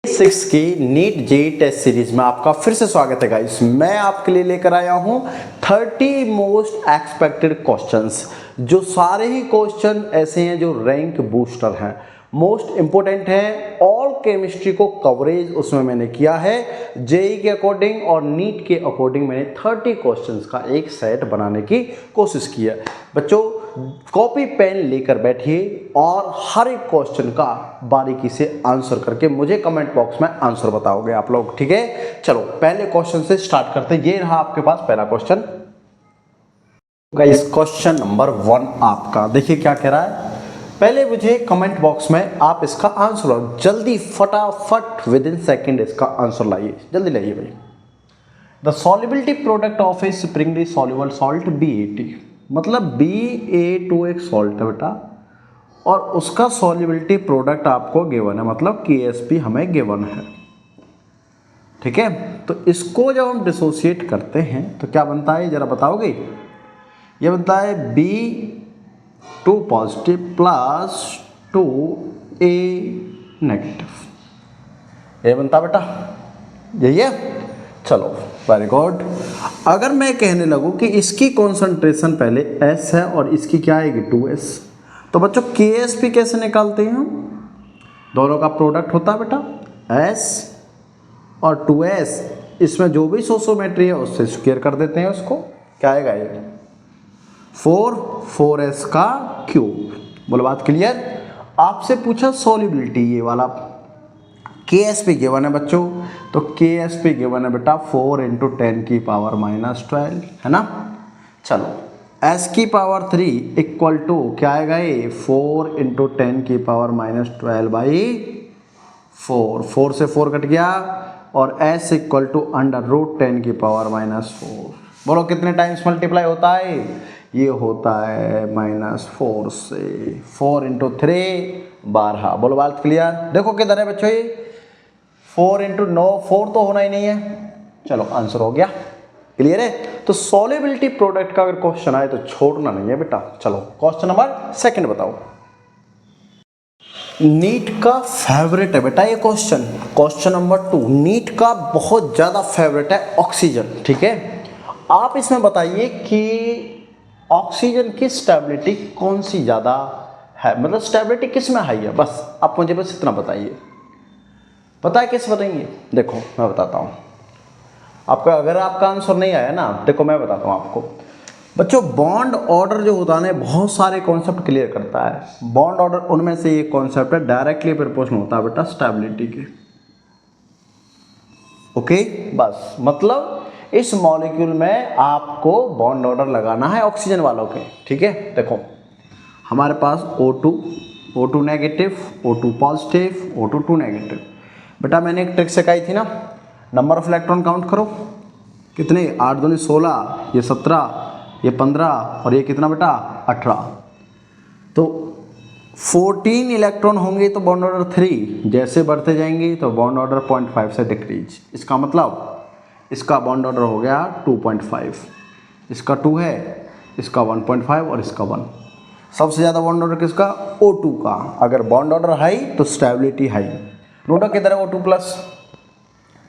Six की NEET JEE test series में आपका फिर से स्वागत है गाइस। मैं आपके लिए लेकर आया हूं 30 मोस्ट एक्सपेक्टेड क्वेश्चंस, जो सारे ही क्वेश्चन ऐसे हैं जो रैंक बूस्टर हैं, मोस्ट इंपोर्टेंट है। ऑल केमिस्ट्री को कवरेज उसमें मैंने किया है जेईई के अकॉर्डिंग और नीट के अकॉर्डिंग। मैंने 30 क्वेश्चंस का एक सेट बनाने की कोशिश की है। बच्चों कॉपी पेन लेकर बैठिए और हर एक क्वेश्चन का बारीकी से आंसर करके मुझे कमेंट बॉक्स में आंसर बताओगे आप लोग, ठीक है। चलो पहले क्वेश्चन से स्टार्ट करते हैं। ये रहा आपके पास पहला क्वेश्चन। गाइस क्वेश्चन नंबर 1 आपका देखिए क्या कह रहा है। पहले मुझे कमेंट बॉक्स में आप इसका आंसर लाओ, जल्दी फटाफट विद इन सेकेंड इसका आंसर लाइए, जल्दी लाइए भाई। The solubility product of A Sprüngli soluble salt BaT, मतलब BaTO एक सॉल्ट है बेटा और उसका सॉल्युबिलिटी प्रोडक्ट आपको गिवन है, मतलब KSP हमें गिवन है, ठीक है। तो इसको जब हम डिसोसिएट करते हैं तो क्या बनता है जरा बताओगे। ये बनता है B2 positive plus 2A negative, ये बनता बेटा, यही है। चलो वेरी गुड। अगर मैं कहने लगूं कि इसकी कॉन्सेंट्रेशन पहले S है और इसकी क्या आएगी 2S, तो बच्चों KSP कैसे निकालते हैं हम, दोनों का प्रोडक्ट होता है बेटा S और 2S, इसमें जो भी सोसोमेट्री है उससे स्क्वायर कर देते हैं, उसको क्या आएगा ये 4S का क्यूब। बोलो बात क्लियर। आपसे पूछा सॉल्युबिलिटी, ये वाला KSP गिवन है बच्चों, तो KSP गिवन है बेटा 4 × 10 की पावर -12, है ना। चलो S की पावर 3 इक्वल टू क्या आएगा ये 4 × 10 की पावर -12/4, 4 से 4 कट गया और S इक्वल टू √10 की पावर -4। बोलो कितने टाइम्स मल्टीप्लाई होता है, ये होता है -4 से 4 × 3 12। बोलो बात क्लियर। देखो किधर है बच्चों ये 4 × 9, 4 तो होना ही नहीं है। चलो आंसर हो गया, क्लियर है। तो सॉल्युबिलिटी प्रोडक्ट का अगर क्वेश्चन आए तो छोड़ना नहीं है बेटा। चलो क्वेश्चन नंबर 2 बताओ। नीट का फेवरेट है बेटा ये क्वेश्चन, क्वेश्चन नंबर 2 नीट का बहुत ज्यादा फेवरेट है ऑक्सीजन, ठीक है। आप इसमें बताइए कि ऑक्सीजन की स्टेबिलिटी कौन सी ज्यादा है, मतलब स्टेबिलिटी किस में हाई है, बस आप मुझे बस इतना बताइए। पता है कैसे बताएंगे, देखो मैं बताता हूँ आपका। अगर आपका आंसर नहीं आया ना, देखो मैं बताता हूँ आपको। बच्चों बॉन्ड ऑर्डर जो होता है ना, बहुत सारे कॉन्सेप्ट क्लियर करता है। बॉन्ड ऑर्डर उनमें से एक कॉन्सेप्ट है, डायरेक्टली प्रोपोर्शनल होता है बेटा स्टेबिलिटी के, ओके। बस मतलब इस मॉलिक्यूल में आपको बॉन्ड ऑर्डर लगाना है ऑक्सीजन वालों के, ठीक है। देखो हमारे पास O2 negative, O2 positive, O2 2 negative. बेटा मैंने एक ट्रिक सिखाई थी ना, नंबर ऑफ इलेक्ट्रॉन काउंट करो, कितने 8 दूनी 16, ये 17, ये 15 और ये कितना बेटा 18। तो 14 इलेक्ट्रॉन होंगे तो बॉन्ड ऑर्डर 3, जैसे बढ़ते जाएंगे तो बॉन्ड ऑर्डर 0.5 से डिक्रीज। इसका मतलब इसका बॉन्ड ऑर्डर हो गया 2.5, इसका 2 है, इसका 1.5 और इसका 1। सबसे ज़्यादा बॉन्ड ऑर्डर किसका, O2 का। अगर बॉन्ड ऑर्डर हाई तो स्टेबिलिटी हाई। नोटा किधर है O2 प्लस।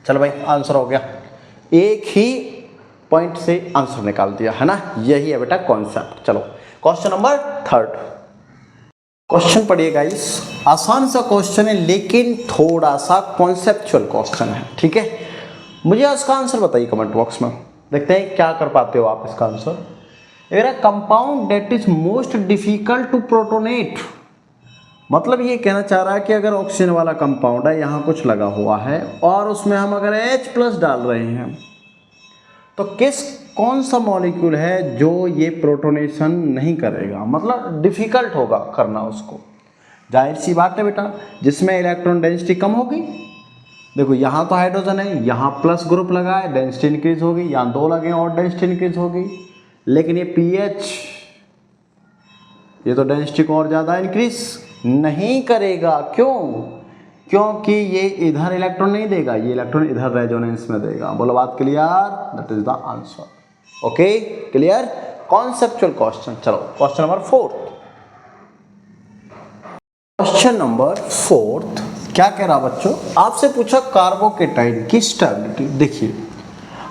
चलो भाई आंसर हो गया, एक ही पॉइंट से आंसर निकाल दिया, है ना। यही है बेटा कॉन्सेप्ट। चलो क्वेश्चन नंबर 3 क्वेश्चन पढ़िए गाइस। आसान सा क्वेश्चन है लेकिन थोड़ा सा कॉन्सेप्चुअल क्वेश्चन है, ठीक है। मुझे इसका आंसर बताइए कमेंट बॉक्स में, देखते हैं क्या कर पाते हो आप इसका आंसर। मेरा compound that is most difficult to protonate, मतलब ये कहना चाह रहा है कि अगर ऑक्सीजन वाला कंपाउंड है, यहाँ कुछ लगा हुआ है और उसमें हम अगर H+ डाल रहे हैं तो कौन सा मॉलिक्यूल है जो ये प्रोटोनेशन नहीं करेगा, मतलब डिफिकल्ट होगा करना उसको। जाहिर सी बात है बेटा, जिसमें इलेक्ट्रॉन डेंसिटी कम होगी। देखो यहाँ तो हाइड्रोजन है, यहाँ प्लस ग्रुप लगा है, डेंसिटी इंक्रीज होगी, यहाँ 2 लगे और डेंसिटी इंक्रीज होगी। लेकिन ये pH, ये तो डेंसिटी को और ज़्यादा इंक्रीज नहीं करेगा। क्यों, क्योंकि ये इधर इलेक्ट्रॉन नहीं देगा, ये इलेक्ट्रॉन इधर रेजोनेंस में देगा। बोलो बात clear, that is the answer. Okay clear, conceptual question. चलो क्वेश्चन नंबर 4। क्वेश्चन नंबर 4 क्या कह रहा बच्चों, आपसे पूछा कार्बोकेटाइन की स्टेबिलिटी। देखिए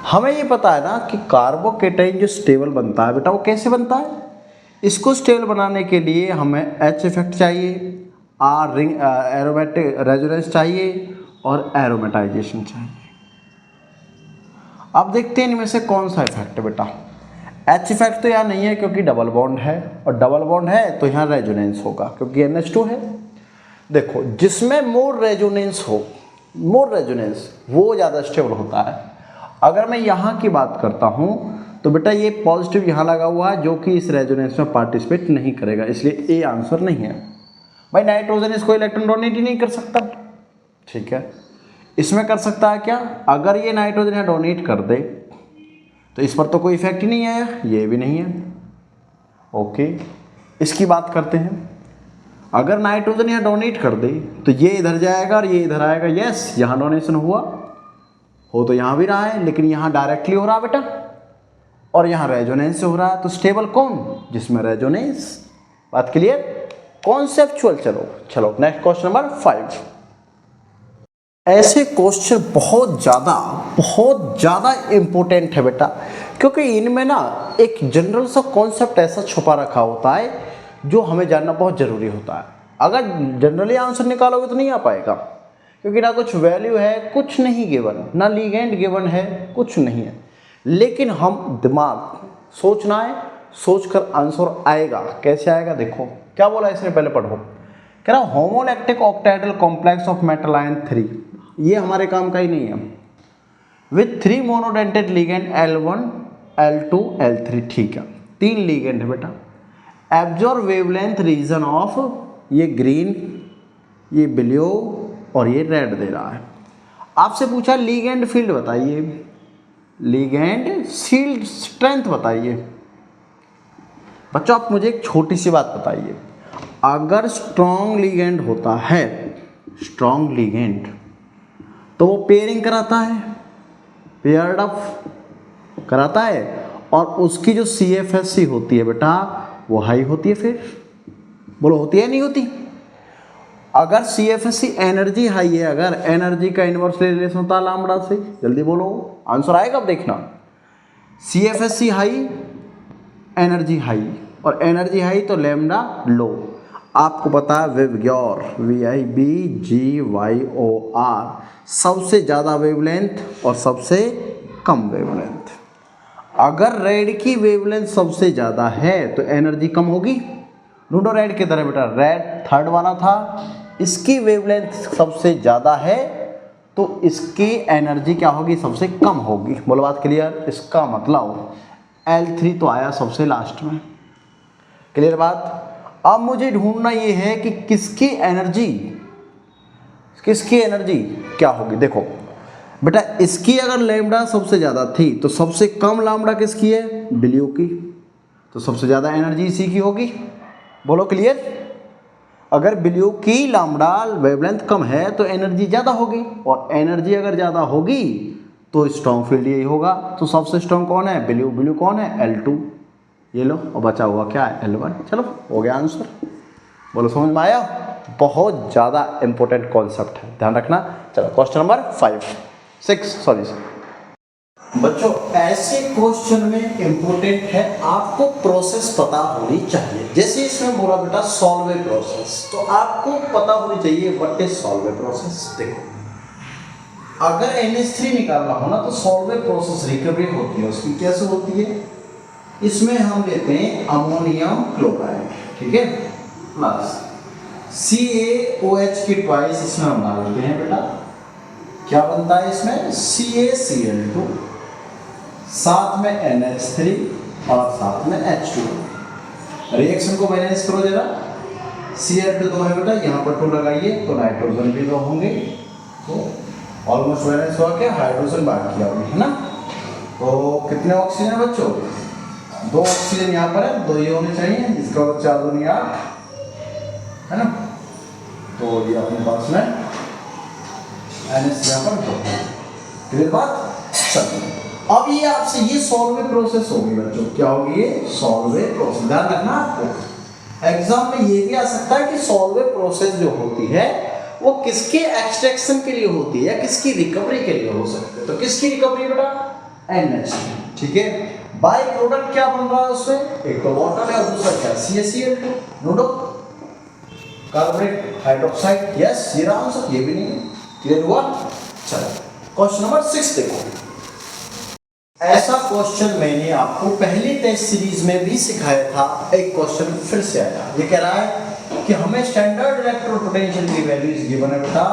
हमें ये पता है ना कि कार्बोकेटाइन जो स्टेबल बनता है बेटा वो कैसे बनता है। इसको स्टेबल बनाने के लिए हमें H इफेक्ट चाहिए, R रिंग एरोमेटिक रेजोनेंस चाहिए और एरोमेटाइजेशन चाहिए। अब देखते हैं इनमें से कौन सा इफेक्ट है बेटा। H इफेक्ट तो यहाँ नहीं है क्योंकि डबल बॉन्ड है, और डबल बॉन्ड है तो यहाँ रेजोनेंस होगा क्योंकि NH2 है। देखो जिसमें मोर रेजोनेंस हो, मोर रेजोनेंस वो ज़्यादा स्टेबल होता है। अगर मैं यहाँ की बात करता हूँ तो बेटा ये पॉजिटिव यहाँ लगा हुआ है जो कि इस रेजोनेंस में पार्टिसिपेट नहीं करेगा, इसलिए ए आंसर नहीं है। भाई नाइट्रोजन इसको इलेक्ट्रॉन डोनेट ही नहीं कर सकता, ठीक है। इसमें कर सकता है क्या, अगर ये नाइट्रोजन यहाँ डोनेट कर दे तो इस पर तो कोई इफेक्ट ही नहीं आया, ये भी नहीं है। ओके इसकी बात करते हैं, अगर नाइट्रोजन यहाँ डोनेट कर दे तो ये इधर जाएगा और ये इधर आएगा। यस यहाँ डोनेशन हुआ हो तो यहाँ भी रहा है, लेकिन यहाँ डायरेक्टली हो रहा बेटा और यहाँ रेजोनेंस से हो रहा है। तो स्टेबल कौन, जिसमें रेजोनेंस। बात क्लियर, कॉन्सेप्चुअल। चलो नेक्स्ट क्वेश्चन नंबर 5। ऐसे क्वेश्चन बहुत ज़्यादा इम्पोर्टेंट है बेटा, क्योंकि इनमें ना एक जनरल सा कॉन्सेप्ट ऐसा छुपा रखा होता है जो हमें जानना बहुत ज़रूरी होता है। अगर जनरली आंसर निकालोगे तो नहीं आ पाएगा, क्योंकि ना कुछ वैल्यू है, कुछ नहीं गिवन, ना लिगेंड गिवन है, कुछ नहीं है। लेकिन हम दिमाग सोचना है, सोचकर आंसर आएगा। कैसे आएगा देखो, क्या बोला इसने, पहले पढ़ो। कह रहा homoleptic octahedral complex of metal ion 3, ये हमारे काम का ही नहीं है, with 3 monodentate ligand L1 L2 L3। ठीक है 3 लिगेंड है बेटा। एब्जॉर्ब वेवलेंथ रीजन ऑफ, ये ग्रीन, ये ब्लू और ये रेड दे रहा है। आपसे पूछा लिगेंड फील्ड बताइए, लिगेंड शील्ड स्ट्रेंथ बताइए। बच्चों आप मुझे एक छोटी सी बात बताइए, अगर स्ट्रॉन्ग लिगेंड होता है, स्ट्रॉन्ग लिगेंड, तो वो पेयरिंग कराता है, पेयर्ड अप कराता है, और उसकी जो CFSC होती है बेटा वो हाई होती है। फिर बोलो होती है नहीं होती। अगर CFSC एनर्जी हाई है, अगर एनर्जी का इन्वर्सली रिलेशन होता है लैम्ब्डा से, जल्दी बोलो आंसर आएगा। अब देखना CFSC हाई, एनर्जी हाई, और एनर्जी हाई तो लैम्ब्डा लो। आपको पता है विबग्योर, VIBGYOR, सबसे ज़्यादा वेवलेंथ और सबसे कम वेवलेंथ। अगर रेड की वेवलेंथ सबसे ज़्यादा है तो एनर्जी कम होगी। ढूंढो रेड किधर है बेटा, रेड थर्ड वाला था, इसकी वेवलेंथ सबसे ज़्यादा है तो इसकी एनर्जी क्या होगी, सबसे कम होगी। बोलो बात क्लियर। इसका मतलब L3 तो आया सबसे लास्ट में। क्लियर बात। अब मुझे ढूंढना ये है कि किसकी एनर्जी क्या होगी। देखो बेटा इसकी अगर लैम्ब्डा सबसे ज़्यादा थी तो सबसे कम लैम्ब्डा किसकी है, ब्लू की, तो सबसे ज़्यादा एनर्जी इसी की होगी। बोलो क्लियर। अगर ब्लू की लैम्ब्डा वेवलेंथ कम है तो एनर्जी ज़्यादा होगी, और एनर्जी अगर ज़्यादा होगी तो स्ट्रॉन्ग फील्ड यही होगा। तो सबसे स्ट्रॉन्ग कौन है, ब्लू। ब्लू कौन है, L2। ये लो, और बचा हुआ क्या है, L1। चलो हो गया आंसर। बोलो समझ में आया। बहुत ज़्यादा इंपॉर्टेंट कॉन्सेप्ट है, ध्यान रखना। चलो क्वेश्चन नंबर 6 बच्चों, ऐसे क्वेश्चन में इंपॉर्टेंट है आपको प्रोसेस पता होनी चाहिए। जैसे इसमें बोला बेटा सॉल्व ए प्रोसेस, तो आपको पता होनी चाहिए what is solve a process. देखो अगर NH3 निकालना हो ना तो सॉल्व ए प्रोसेस रिकवरी होती है, उसकी कैसे होती है, इसमें हम लेते हैं अमोनियम क्लोराइड, ठीक है, प्लस CaOH की ट्वाइस इसमें हम डालते हैं बेटा। क्या बनता है इसमें, CaCl2, साथ में NH3 और साथ में H2। रिएक्शन को बैलेंस करो जरा। Cl2 तो है बेटा, यहाँ पर 2 लगाइए तो नाइट्रोजन भी 2 होंगे, तो ऑलमोस्ट बैलेंस हुआ। क्या, हाइड्रोजन बाकी है ना। तो कितने ऑक्सीजन है बच्चों, 2 ऑक्सीजन यहाँ पर है, 2 ये होने चाहिए, इसका मतलब 4 दूनी 8 है ना। तो ये अपने पास में NH यहाँ पर 2। क्लियर बात। चलिए अब ये आपसे ये सॉल्व ए प्रोसेस होगी बच्चों। क्या होगी ये, सॉल्व ए प्रोसेस। ध्यान रखना आपको एग्जाम में ये भी आ सकता है कि सॉल्व ए प्रोसेस जो होती है वो किसके एक्सट्रैक्शन के लिए होती है या किसकी रिकवरी के लिए हो सकती है। तो किसकी रिकवरी बेटा, NH, ठीक है। बाय प्रोडक्ट क्या बन रहा है उसमें, एक तो वाटर है और दूसरा क्या, CaCl2, note carbonate hydroxide, yes ये रहा आंसर, ये भी नहीं है, क्लियर हुआ। चलो क्वेश्चन नंबर 6 देखो। ऐसा क्वेश्चन मैंने आपको पहली टेस्ट सीरीज में भी सिखाया था, एक क्वेश्चन फिर से आया। ये कह रहा है कि हमें स्टैंडर्ड इलेक्ट्रोड पोटेंशियल की वैल्यूज गिवन है बेटा।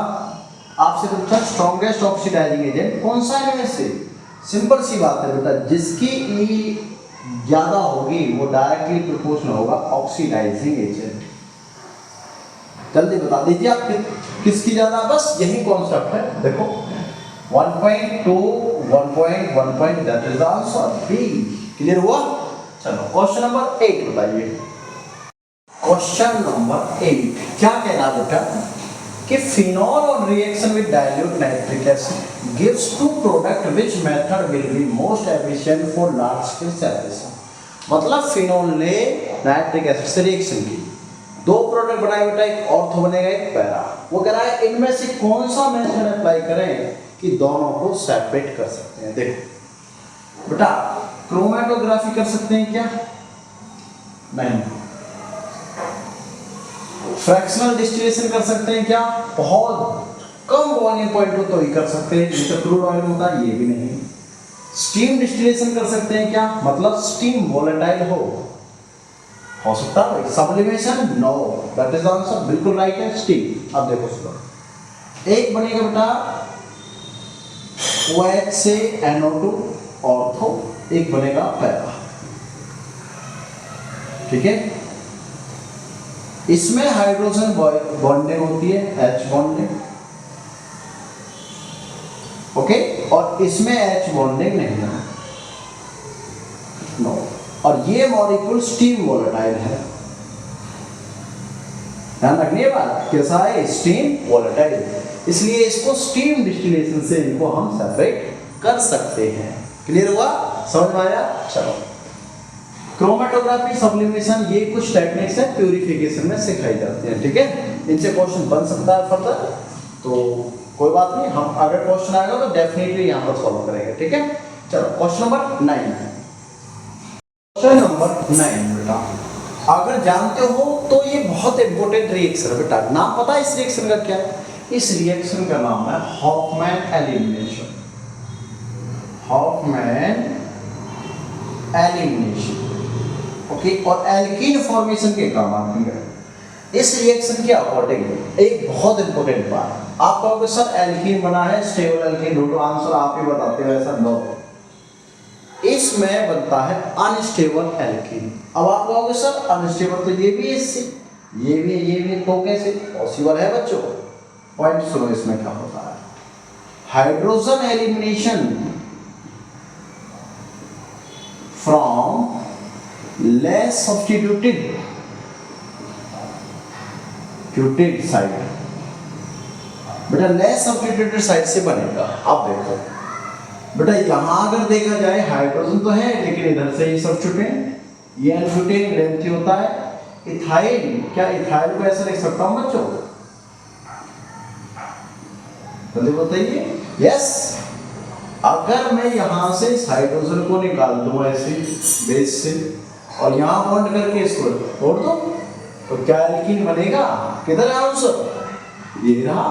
आपसे पूछा स्ट्रॉन्गेस्ट ऑक्सीडाइजिंग एजेंट कौन सा है इनमें से। सिंपल सी बात है बेटा, जिसकी ई ज्यादा होगी वो डायरेक्टली प्रोपोर्शनल होगा ऑक्सीडाइजिंग एजेंट। जल्दी बता दीजिए आप किसकी ज्यादा, बस यही कॉन्सेप्ट है। देखो 1.2 1.1 that is the answer B, clear हुआ। चलो क्वेश्चन नंबर 8 बताइए। क्वेश्चन नंबर 8 क्या कह रहा बेटा कि phenol on reaction with dilute nitric acid gives two product which method will be most efficient for large scale separation. मतलब फिनॉल ने नाइट्रिक एसिड से रिएक्शन की, दो प्रोडक्ट बनाए बेटा, एक ऑर्थो बनेगा एक पैरा। वो कह रहा है इनमें से कौन सा मेथड अप्लाई करें कि दोनों को सेपरेट कर सकते हैं। देखो बेटा, क्रोमेटोग्राफी कर सकते हैं क्या, नहीं। फ्रैक्शनल डिस्टिलेशन कर सकते हैं क्या, बहुत कम बॉइलिंग पॉइंट हो तो ही कर सकते हैं, जैसे क्रूड ऑयल होता है, ये भी नहीं। स्टीम डिस्टिलेशन कर सकते हैं क्या, मतलब स्टीम वोलेटाइल हो सकता है। Sublimation no, that is answer, बिल्कुल राइट है स्टीम। अब देखो सुनो, एक बनेगा बेटा OH से NO2 ऑर्थो, एक बनेगा पैरा, ठीक है। इसमें हाइड्रोजन बॉन्डिंग होती है, H बॉन्डिंग, ओके, और इसमें H बॉन्डिंग नहीं है, नो। और ये मॉलिक्यूल स्टीम वोलेटाइल है, ध्यान रखनी बात, कैसा है, स्टीम वोलेटाइल, इसलिए इसको स्टीम डिस्टिलेशन से इनको हम सेपरेट कर सकते हैं। क्लियर हुआ, समझ में आया। चलो क्रोमेटोग्राफी, सब्लिमेशन, ये कुछ टेक्निक्स है प्यूरिफिकेशन में सिखाई जाती है, ठीक है। इनसे क्वेश्चन बन सकता है फर्दर, तो कोई बात नहीं, हम अगर क्वेश्चन आएगा तो डेफिनेटली यहाँ पर सॉल्व करेंगे, ठीक है। चलो क्वेश्चन नंबर 9। क्वेश्चन नंबर 9 बेटा, अगर जानते हो तो ये बहुत इंपॉर्टेंट रिएक्शन है बेटा। नाम पता है इस रिएक्शन का क्या है, इस रिएक्शन का नाम है Hofmann elimination, Hofmann elimination, okay. और एल्कीन फॉर्मेशन के काम आती है इस रिएक्शन के अकॉर्डिंग। एक बहुत इंपॉर्टेंट बात, आप कहोगे सर एल्कीन बना है, स्टेबल एल्कीन ढूंढो, आंसर आप ही बताते हो, ऐसा नो, इसमें बनता है अनस्टेबल एल्कीन। अब आप कहोगे सर अनस्टेबल तो ये भी है, इससे ये भी तो कैसे पॉसिबल है बच्चों। पॉइंट सुनो, इसमें क्या होता है, hydrogen elimination from less substituted side, बेटा लेस सब्स्टिट्यूटेड साइड से बनेगा। अब देखो बेटा, यहां अगर देखा जाए हाइड्रोजन तो है, लेकिन इधर से ही सब्स्टिट्यूटेंट, ये एल्ब्यूटेन लेंथी होता है। इथाइल, क्या इथाइल को ऐसा लिख सकता हूं बच्चों, जल्दी बताइए। यस, अगर मैं यहां से इस हाइड्रोजन को निकाल दूं ऐसे बेस से और यहां बॉन्ड करके इसको तोड़ दो, तो क्या एल्कीन बनेगा, किधर है आंसर, ये रहा।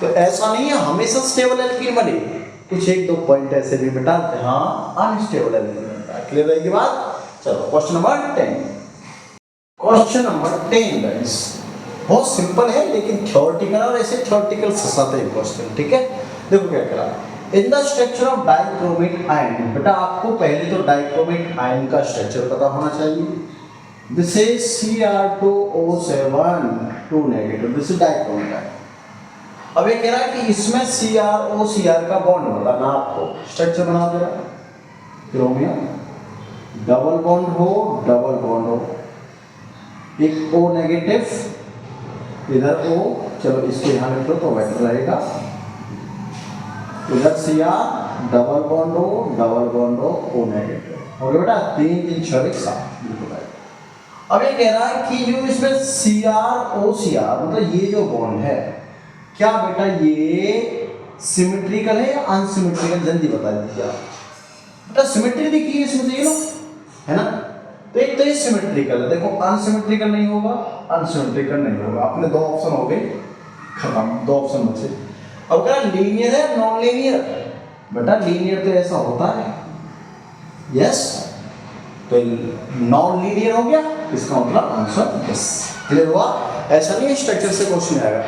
तो ऐसा नहीं है हमेशा स्टेबल एल्कीन बने, कुछ एक दो पॉइंट ऐसे भी बेटा जहां अनस्टेबल एल्कीन बनता है। क्लियर रहेगी बात। चलो question number 10। Question number 10 guys बहुत सिंपल है, लेकिन थ्योरेटिकल और ऐसे थ्योरेटिकल फंसाते हैं क्वेश्चन, ठीक है। देखो क्या करा, in the structure of dichromate ion, बेटा आपको पहले तो डाइक्रोमेट आयन का स्ट्रक्चर पता होना चाहिए। This is Cr2O7 2 negative, this is dichromate ion. अब ये कह रहा है कि इसमें CrO का बॉन्ड बताना, आपको स्ट्रक्चर बना दे रहा है, क्रोमियम डबल बॉन्ड हो, एक O नेगेटिव, इधर O, चलो इसको यहाँ लिख लो तो बेटर रहेगा, इधर Cr डबल बॉन्ड हो, O नेगेटिव, हो गया बेटा 3 3 6 7, बिल्कुल राइट। अब ये कह रहा है कि जो इसमें CrO मतलब ये जो बॉन्ड है क्या बेटा ये सिमेट्रिकल है या अनसिमेट्रिकल, जल्दी बता दीजिए आप। बेटा सिमेट्री देखिए इसमें, ये लो है ना, तो एक तो ये सिमेट्रिकल है, देखो अनसिमेट्रिकल नहीं होगा, अनसिमेट्रिकल नहीं होगा, अपने दो ऑप्शन हो गए खत्म, दो ऑप्शन बचे। अब क्या लीनियर है नॉन लीनियर, बेटा लीनियर तो ऐसा होता है, यस, तो नॉन लीनियर हो गया, इसका मतलब आंसर यस। क्लियर हुआ? ऐसा नहीं स्ट्रक्चर से क्वेश्चन आएगा,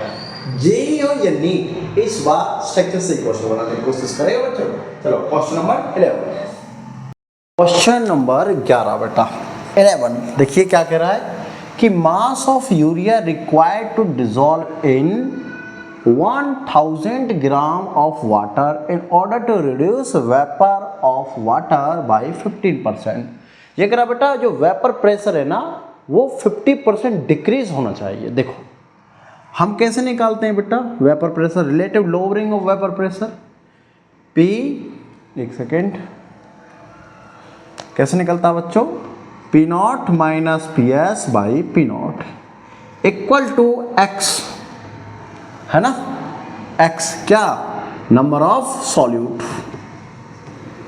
जेई हो या नीट, इस बार स्ट्रक्चर से क्वेश्चन बनाने की कोशिश करेगा बच्चों। चलो क्वेश्चन नंबर 11, क्वेश्चन नंबर 11 बेटा 11, देखिए क्या कह रहा है कि mass of urea required to dissolve in 1000 gram of water in order to reduce vapour of water by 15%। ये कह रहा बेटा जो वेपर प्रेशर है ना वो 50% डिक्रीज होना चाहिए। देखो हम कैसे निकालते हैं बेटा vapour pressure, relative lowering of vapour pressure, P, एक सेकेंड, कैसे निकलता है बच्चों, P not minus P S by P not equal to X, है ना, x क्या, नंबर ऑफ सॉल्यूट,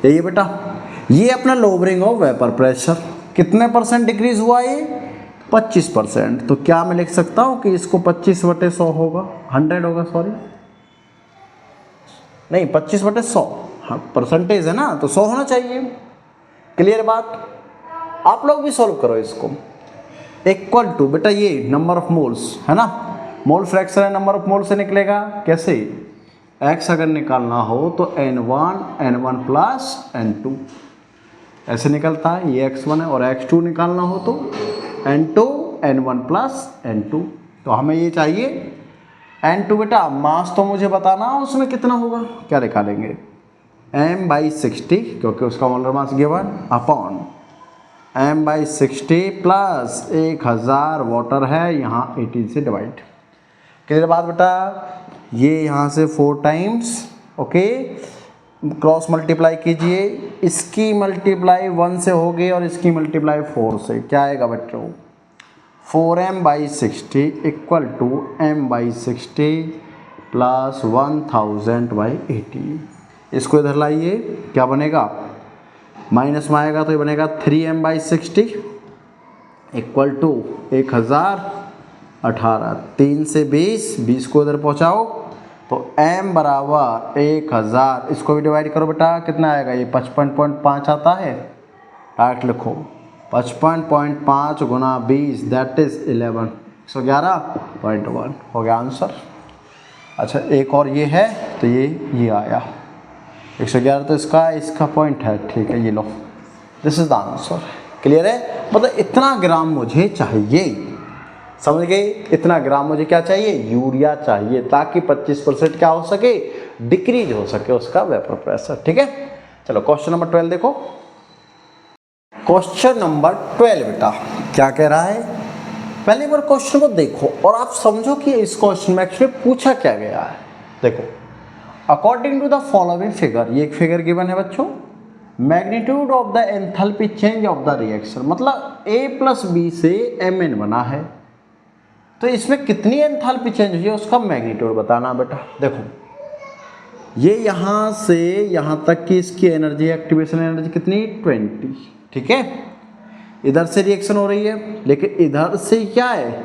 यही है बेटा। ये अपना लोअरिंग ऑफ वेपर प्रेशर कितने परसेंट डिक्रीज हुआ, ये 25%। तो क्या मैं लिख सकता हूँ कि इसको 25/100 होगा, 100 होगा, सॉरी नहीं 25/100, हाँ परसेंटेज है ना तो 100 होना चाहिए। क्लियर बात? आप लोग भी सॉल्व करो इसको। इक्वल टू बेटा ये नंबर ऑफ मोल्स है ना, मोल फ्रैक्शन है, नंबर ऑफ मोल से निकलेगा कैसे, x अगर निकालना हो तो n1 प्लस n2 ऐसे निकलता है, ये x1 है, और x2 निकालना हो तो n2 n1 प्लस n2। तो हमें ये चाहिए n2 बेटा, मास तो मुझे बताना उसमें कितना होगा, क्या निकालेंगे m/60 क्योंकि उसका molar mass given upon m/60 plus 1000 water है, यहाँ 18 से डिवाइड। क्लियर बात बेटा? ये यहाँ से 4 टाइम्स, ओके, क्रॉस मल्टीप्लाई कीजिए, इसकी मल्टीप्लाई 1 से होगी और इसकी मल्टीप्लाई 4 से, क्या आएगा बच्चों 4m/60 equal to m/60 plus 1000/80। इसको इधर लाइए, क्या बनेगा, माइनस में आएगा तो ये बनेगा 3m/60 इक्वल टू 1018, 3 से 20 को इधर पहुँचाओ तो m बराबर 1000, इसको भी डिवाइड करो बेटा, कितना आएगा, ये 55.5 आता है, डायरेक्ट लिखो 55.5 गुना 20 दैट इज 11, 111.1 हो गया आंसर। अच्छा एक और ये है तो ये आया 111, तो इसका पॉइंट है, ठीक है, ये लो, this is the answer. Clear है? मतलब इतना ग्राम मुझे चाहिए, समझ गए, इतना ग्राम मुझे क्या चाहिए, यूरिया चाहिए, ताकि 25% क्या हो सके, डिक्रीज हो सके उसका वेपर प्रेशर। ठीक है, चलो क्वेश्चन नंबर 12 देखो। क्वेश्चन नंबर 12 बेटा क्या कह रहा है, पहले बार क्वेश्चन को देखो और आप समझो कि इस क्वेश्चन में एक्चुअली पूछा क्या गया है। देखो, according to the following figure, ये एक फिगर गिवन है बच्चों, magnitude of the enthalpy change of the reaction, मतलब A + B से Mn बना है, तो इसमें कितनी एंथैल्पी चेंज हुई है उसका मैग्नीट्यूड बताना बेटा। देखो ये यहाँ से यहाँ तक की इसकी एनर्जी, एक्टिवेशन एनर्जी कितनी, 20, ठीक है, इधर से रिएक्शन हो रही है, लेकिन इधर से क्या है,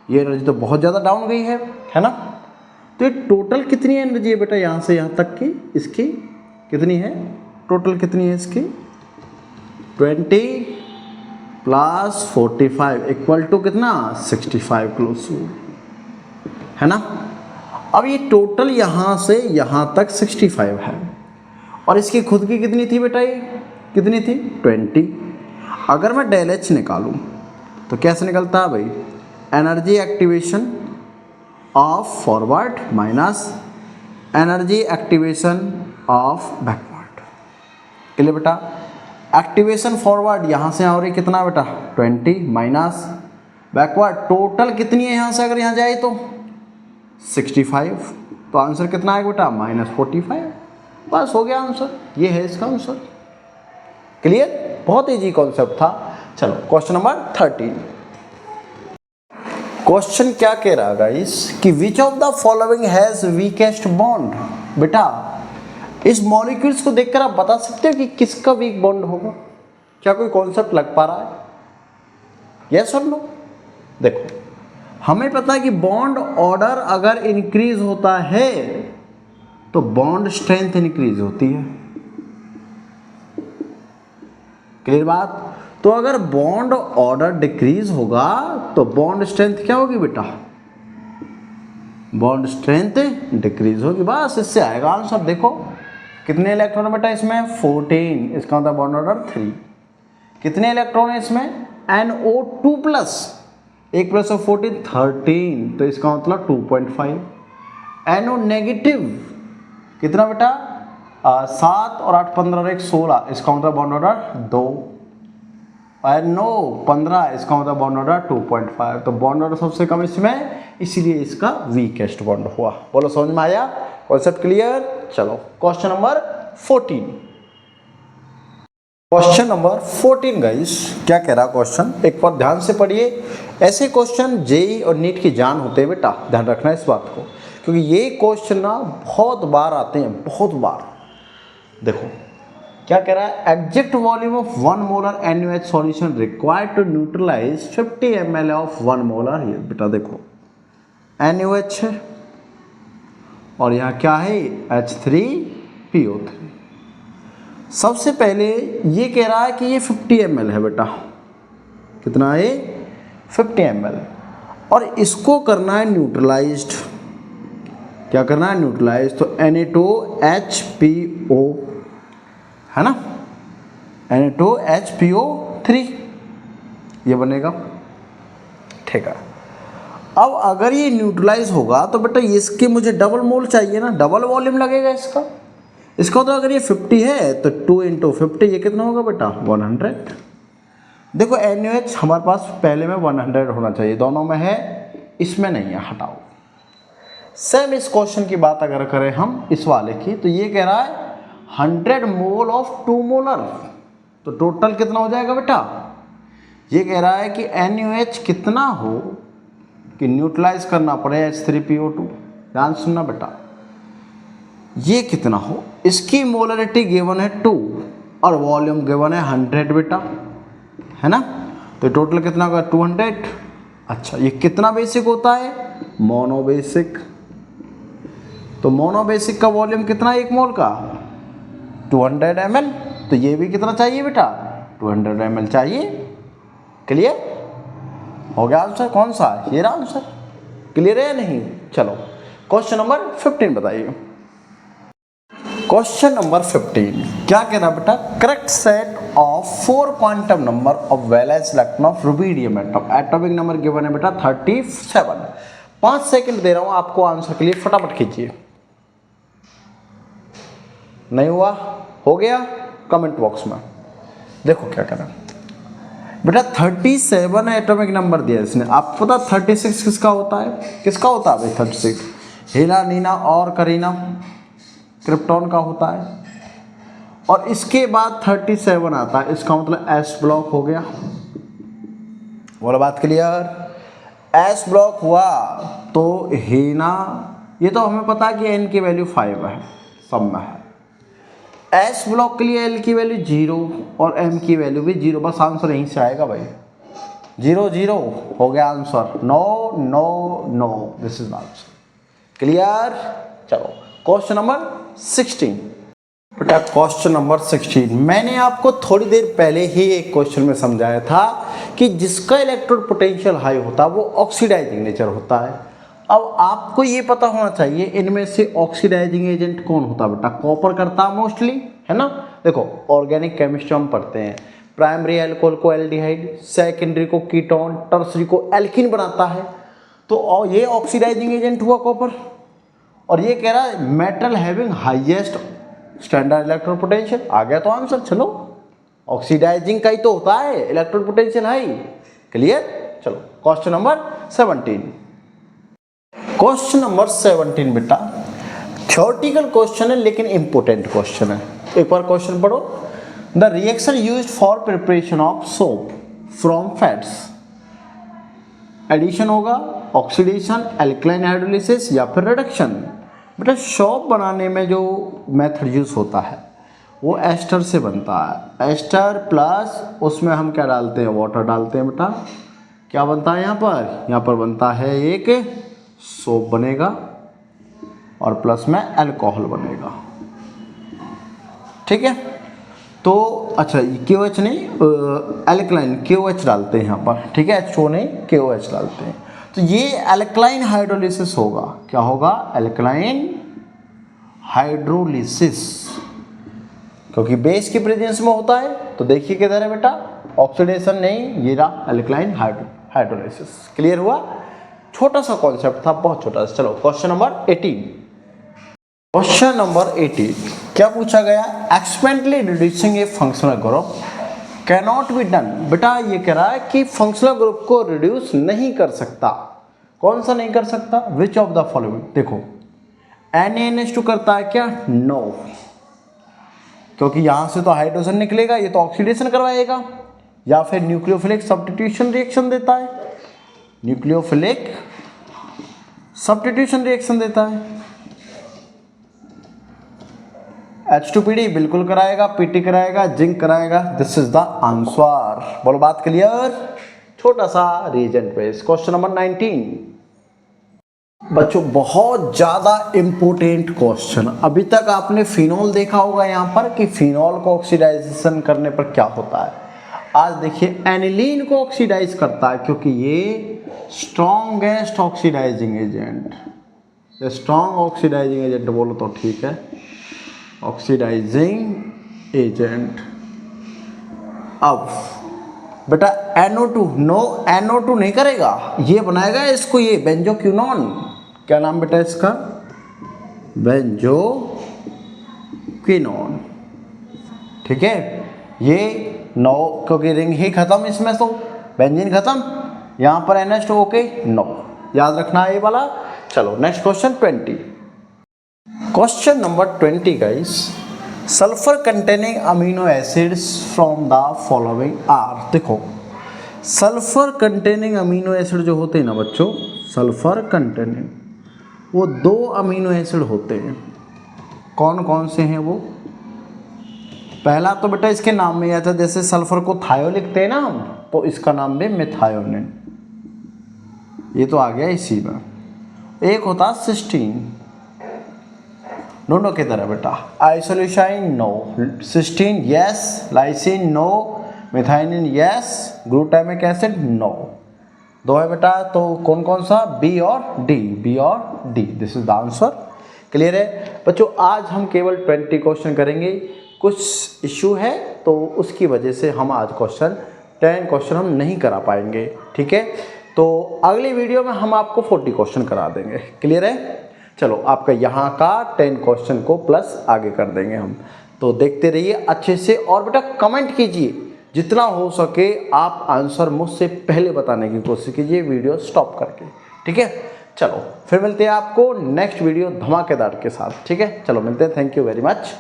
ये एनर्जी तो बहुत ज़्यादा डाउन गई है ना, तो ये टोटल कितनी एनर्जी है बेटा यहाँ से यहाँ तक की, इसकी कितनी है, टोटल कितनी है इसकी, 20 प्लस 45 इक्वल टू कितना, 65 क्लोज टू, है ना। अब ये टोटल यहाँ से यहाँ तक 65 है और इसकी खुद की कितनी थी बेटा, ये कितनी थी, 20। अगर मैं डेल एच निकालूँ तो कैसे निकलता है भाई, energy activation of forward minus energy activation of backward. Clear बेटा, एक्टिवेशन फॉरवर्ड यहाँ से हो रही कितना बेटा, 20 माइनस बैकवर्ड टोटल कितनी है यहाँ से अगर यहाँ जाए तो 65, तो आंसर कितना आएगा बेटा, -45। बस हो गया आंसर, ये है इसका आंसर। क्लियर, बहुत इजी कॉन्सेप्ट था। चलो क्वेश्चन नंबर 13। क्वेश्चन क्या कह रहा है गाइस कि which of the following has weakest bond. बेटा इस मॉलिक्यूल्स को देखकर आप बता सकते हो कि किसका वीक बॉन्ड होगा। क्या कोई कॉन्सेप्ट लग पा रहा है? यस और नो? देखो हमें पता है कि बॉन्ड ऑर्डर अगर इंक्रीज होता है तो बॉन्ड स्ट्रेंथ इंक्रीज होती है। क्लियर बात? तो अगर बॉन्ड ऑर्डर डिक्रीज होगा तो बॉन्ड स्ट्रेंथ क्या होगी बेटा? बॉन्ड स्ट्रेंथ डिक्रीज होगी। बस इससे आएगा आंसर। देखो कितने इलेक्ट्रॉन है बेटा इसमें? 14। इसका मतलब बॉन्ड ऑर्डर 3। कितने इलेक्ट्रॉन है इसमें? NO2 प्लस 1 प्लस ऑफ 14 13, तो इसका मतलब 2.5। NO नेगेटिव कितना बेटा? 7 और 8 15 और 1 16, इसका मतलब बॉन्ड ऑर्डर 2। NO 15, इसका मतलब बॉन्ड ऑर्डर 2.5। तो बॉन्ड ऑर्डर सबसे कम इसमें, इसीलिए इसका वीकेस्ट बॉन्ड हुआ। बोलो समझ में आया? Concept clear? चलो question number 14। Question number 14 guys क्या कह रहा क्वेश्चन, एक बार ध्यान से पढ़िए। ऐसे क्वेश्चन जेई और नीट की जान होते हैं बेटा, ध्यान रखना इस बात को, क्योंकि ये क्वेश्चन ना बहुत बार आते हैं, बहुत बार। देखो क्या कह रहा है, exact volume of 1 molar NaOH solution required to neutralise 50 ml of 1 molar. ये बेटा देखो NaOH है और यहाँ क्या है? H3PO3। सबसे पहले ये कह रहा है कि ये 50 ml है बेटा। कितना है? 50 ml। और इसको करना है न्यूट्रलाइज्ड। क्या करना है? न्यूट्रलाइज। तो Na2HPO है ना, Na2HPO3 ये बनेगा। ठीक है। अब अगर ये न्यूट्रलाइज होगा तो बेटा इसके मुझे डबल मोल चाहिए ना, डबल वॉल्यूम लगेगा इसका। इसका तो अगर ये 50 है तो 2 × 50 ये कितना होगा बेटा? 100। देखो NaOH हमारे पास पहले में 100 होना चाहिए, दोनों में है, इसमें नहीं है, हटाओ। सेम इस क्वेश्चन की बात अगर करें हम इस वाले की, तो ये कह रहा है 100 मोल ऑफ 2 मोलर, तो टोटल कितना हो जाएगा बेटा? ये कह रहा है कि NaOH कितना हो कि न्यूट्रलाइज करना पड़े H3PO2। ध्यान सुनना बेटा, ये कितना हो, इसकी मोलरिटी गिवन है 2 और वॉल्यूम गिवन है 100 बेटा, है ना। तो टोटल कितना होगा? 200। अच्छा ये कितना बेसिक होता है? Mono basic. तो मोनो बेसिक का वॉल्यूम कितना है 1 मोल का? 200 ml। तो ये भी कितना चाहिए बेटा? 200 ml चाहिए। क्लियर हो गया आंसर? कौन सा? ये रहा आंसर। क्लियर है या नहीं? चलो क्वेश्चन नंबर 15 बताइए। क्वेश्चन नंबर 15 क्या कह रहा बेटा, correct set of 4 quantum number of valence electron of rubidium atom. Atomic number given है बेटा 37। 5 सेकंड दे रहा हूं आपको आंसर के लिए, फटाफट खींचिए। नहीं हुआ? हो गया? कमेंट बॉक्स में देखो क्या कह रहा बेटा। 37 एटॉमिक नंबर दिया इसने। आपको पता 36 किसका होता है? किसका होता है भाई 36? हीना, नीना और करीना, क्रिप्टॉन का होता है। और इसके बाद 37 आता है, इसका मतलब S ब्लॉक हो गया। बोलो बात क्लियर? S ब्लॉक हुआ तो हीना, ये तो हमें पता है कि N की वैल्यू 5 है, सब में है। S ब्लॉक के लिए L की वैल्यू 0 और M की वैल्यू भी 0। बस आंसर यहीं से आएगा भाई, 0 0 हो गया answer. No no no, this is answer. Clear? चलो क्वेश्चन नंबर 16 बेटा। क्वेश्चन नंबर 16 मैंने आपको थोड़ी देर पहले ही एक क्वेश्चन में समझाया था कि जिसका इलेक्ट्रोड पोटेंशियल हाई होता है वो ऑक्सीडाइजिंग नेचर होता है। अब आपको ये पता होना चाहिए इनमें से ऑक्सीडाइजिंग एजेंट कौन होता है बेटा? कॉपर करता है मोस्टली, है ना। देखो ऑर्गेनिक केमिस्ट्री हम पढ़ते हैं, प्राइमरी एल्कोहल को एल्डिहाइड, सेकेंडरी को कीटोन, टर्सरी को एल्कीन बनाता है। तो ये ऑक्सीडाइजिंग एजेंट हुआ कॉपर। और ये कह रहा है metal having highest standard electrode potential. आ गया तो आंसर। चलो ऑक्सीडाइजिंग का ही तो होता है इलेक्ट्रोड पोटेंशियल हाई। क्लियर? चलो क्वेश्चन नंबर 17। क्वेश्चन नंबर 17 बेटा थ्योरेटिकल क्वेश्चन है लेकिन इंपोर्टेंट क्वेश्चन है। एक बार क्वेश्चन पढ़ो। The reaction used for preparation of soap from fats, addition होगा ऑक्सीडेशन, एल्कलाइन हाइड्रोलिसिस या फिर रिडक्शन। बेटा शॉप बनाने में जो मेथड यूज होता है वो एस्टर से बनता है। एस्टर प्लस उसमें हम क्या डालते हैं, वाटर डालते हैं। बेटा क्या बनता है यहाँ पर बनता है एक सोप बनेगा और प्लस में अल्कोहल बनेगा। ठीक है, तो अच्छा KOH नहीं, एल्कलाइन KOH डालते हैं यहाँ पर। ठीक है, H2O नहीं KOH डालते हैं। तो ये एल्कलाइन हाइड्रोलिसिस होगा। क्या होगा, एल्कलाइन हाइड्रोलिसिस, क्योंकि बेस की प्रेजेंस में होता है। तो देखिए किधर है बेटा, ऑक्सीडेशन नहीं, ये रहा एल्कलाइन हाइड्रोलिसिस। क्लियर हुआ, छोटा सा कॉन्सेप्ट था, बहुत छोटा सा। चलो क्वेश्चन नंबर 18। क्वेश्चन नंबर 18 क्या पूछा गया, experimentally reducing A functional group can not be done. बेटा ये कह रहा है कि फंक्शनल ग्रुप को रिड्यूस नहीं कर सकता। कौन सा नहीं कर सकता, विच ऑफ द फॉलोइंग। देखो NaNH2 करता है क्या, नो, क्योंकि यहां से तो हाइड्रोजन निकलेगा, ये तो ऑक्सीडेशन करवाएगा। या फिर न्यूक्लियोफिलिक सब्स्टिट्यूशन रिएक्शन देता है, न्यूक्लियोफिलिक सब्स्टिट्यूशन रिएक्शन देता है। H2PD बिल्कुल कराएगा, PT कराएगा, जिंक कराएगा। This is the answer. बोलो बात क्लियर, छोटा सा रीजन पेज। क्वेश्चन नंबर 19 बच्चों, बहुत ज्यादा इंपोर्टेंट क्वेश्चन। अभी तक आपने फिनॉल देखा होगा यहाँ पर कि फिनॉल को ऑक्सीडाइजेशन करने पर क्या होता है। आज देखिए एनिलीन को ऑक्सीडाइज करता है, क्योंकि ये strongest oxidising agent, strong oxidising agent बोलो तो ठीक है, ऑक्सीडाइजिंग एजेंट। अब बेटा NO2, नो NO2 नहीं करेगा, ये बनाएगा इसको, ये बेंजोक्विनोन। क्या नाम बेटा इसका, बेंजोक्विनोन। ठीक है, ये नो, क्योंकि रिंग ही खत्म इसमें, तो बेंजीन खत्म, यहां पर NH2 ओके, नो, याद रखना है ये वाला। चलो next question 20। Question number 20 guys, sulphur containing amino acids from the following are. देखो सल्फर कंटेनिंग अमीनो एसिड जो होते हैं ना बच्चों, सल्फर कंटेनिंग, वो 2 अमीनो एसिड होते हैं। कौन कौन से हैं वो, पहला तो बेटा इसके नाम में आता है, जैसे सल्फर को थायो लिखते हैं ना हम, तो इसका नाम भी मेथायोनिन, ये तो आ गया इसी में। एक होता सिस्टीन, दोनों की तरह बेटा, isoleucine no, cysteine yes, lysine no, methionine yes, glutamic acid no. 2 है बेटा, तो कौन कौन सा, बी और डी, बी और D, this is the answer. Clear है बच्चों, आज हम केवल 20 क्वेश्चन करेंगे। कुछ इश्यू है तो उसकी वजह से हम आज 10 क्वेश्चन हम नहीं करा पाएंगे। ठीक है, तो अगली वीडियो में हम आपको 40 क्वेश्चन करा देंगे। क्लियर है, चलो आपका यहाँ का 10 क्वेश्चन को प्लस आगे कर देंगे हम। तो देखते रहिए अच्छे से, और बेटा कमेंट कीजिए, जितना हो सके आप आंसर मुझसे पहले बताने की कोशिश कीजिए वीडियो स्टॉप करके। ठीक है, चलो फिर मिलते हैं आपको नेक्स्ट वीडियो धमाकेदार के साथ। ठीक है, चलो मिलते हैं, थैंक यू वेरी मच।